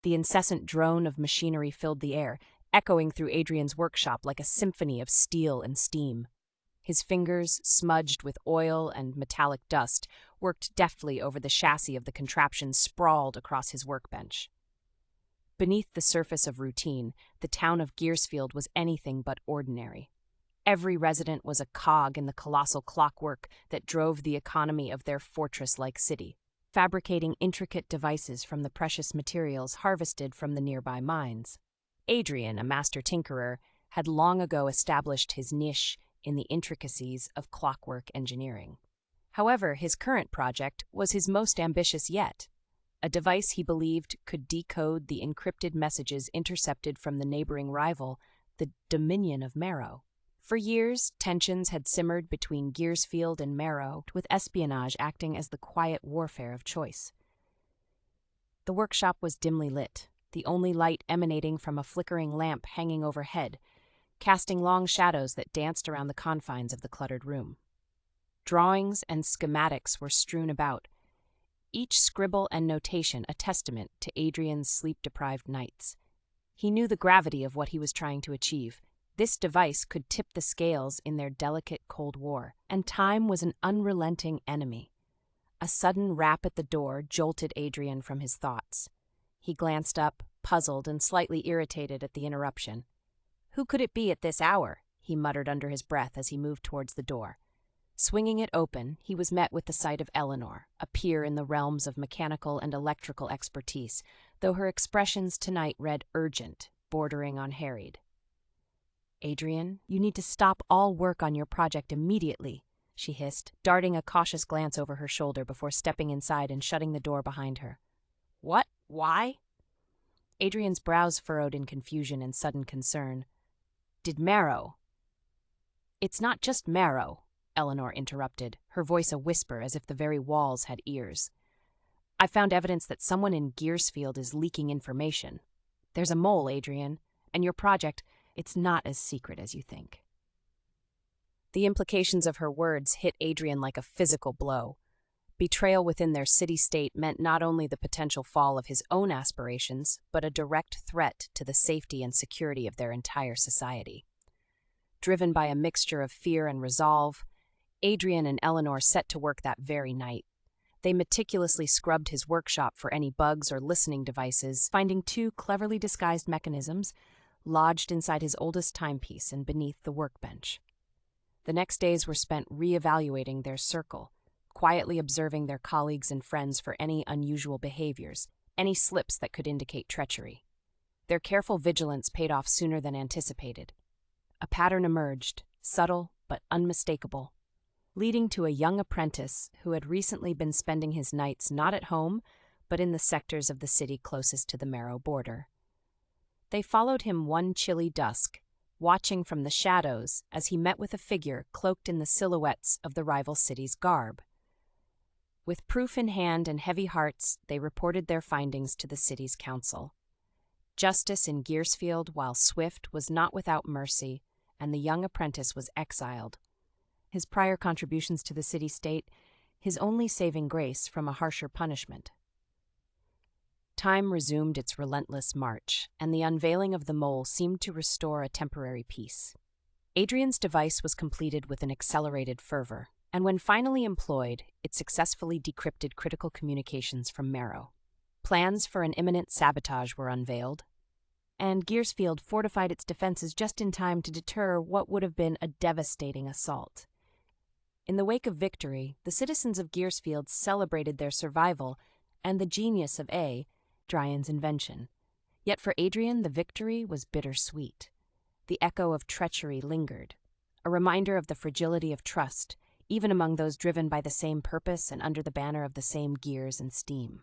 The incessant drone of machinery filled the air, echoing through Adrian's workshop like a symphony of steel and steam. His fingers, smudged with oil and metallic dust, worked deftly over the chassis of the contraption sprawled across his workbench. Beneath the surface of routine, the town of Gearsfield was anything but ordinary. Every resident was a cog in the colossal clockwork that drove the economy of their fortress-like city, fabricating intricate devices from the precious materials harvested from the nearby mines. Adrian, a master tinkerer, had long ago established his niche in the intricacies of clockwork engineering. However, his current project was his most ambitious yet, a device he believed could decode the encrypted messages intercepted from the neighboring rival, the Dominion of Marrow. For years, tensions had simmered between Gearsfield and Marrow, with espionage acting as the quiet warfare of choice. The workshop was dimly lit, the only light emanating from a flickering lamp hanging overhead, casting long shadows that danced around the confines of the cluttered room. Drawings and schematics were strewn about, each scribble and notation a testament to Adrian's sleep-deprived nights. He knew the gravity of what he was trying to achieve. This device could tip the scales in their delicate Cold War, and time was an unrelenting enemy. A sudden rap at the door jolted Adrian from his thoughts. He glanced up, puzzled and slightly irritated at the interruption. "Who could it be at this hour?" he muttered under his breath as he moved towards the door. Swinging it open, he was met with the sight of Eleanor, a peer in the realms of mechanical and electrical expertise, though her expressions tonight read urgent, bordering on harried. "Adrian, you need to stop all work on your project immediately," she hissed, darting a cautious glance over her shoulder before stepping inside and shutting the door behind her. "What? Why?" Adrian's brows furrowed in confusion and sudden concern. "Did Marrow—" "It's not just Marrow," Eleanor interrupted, her voice a whisper as if the very walls had ears. "I found evidence that someone in Gearsfield is leaking information. There's a mole, Adrian, and your project, it's not as secret as you think." The implications of her words hit Adrian like a physical blow. Betrayal within their city-state meant not only the potential fall of his own aspirations, but a direct threat to the safety and security of their entire society. Driven by a mixture of fear and resolve, Adrian and Eleanor set to work that very night. They meticulously scrubbed his workshop for any bugs or listening devices, finding two cleverly disguised mechanisms lodged inside his oldest timepiece and beneath the workbench. The next days were spent re-evaluating their circle, quietly observing their colleagues and friends for any unusual behaviors, any slips that could indicate treachery. Their careful vigilance paid off sooner than anticipated. A pattern emerged, subtle but unmistakable, leading to a young apprentice who had recently been spending his nights not at home, but in the sectors of the city closest to the Marrow border. They followed him one chilly dusk, watching from the shadows as he met with a figure cloaked in the silhouettes of the rival city's garb. With proof in hand and heavy hearts, they reported their findings to the city's council. Justice in Gearsfield, while swift, was not without mercy, and the young apprentice was exiled. His prior contributions to the city-state, his only saving grace from a harsher punishment. Time resumed its relentless march, and the unveiling of the mole seemed to restore a temporary peace. Adrian's device was completed with an accelerated fervor, and when finally employed, it successfully decrypted critical communications from Marrow. Plans for an imminent sabotage were unveiled, and Gearsfield fortified its defenses just in time to deter what would have been a devastating assault. In the wake of victory, the citizens of Gearsfield celebrated their survival and the genius of Dryan's invention. Yet for Adrian, the victory was bittersweet. The echo of treachery lingered, a reminder of the fragility of trust, even among those driven by the same purpose and under the banner of the same gears and steam.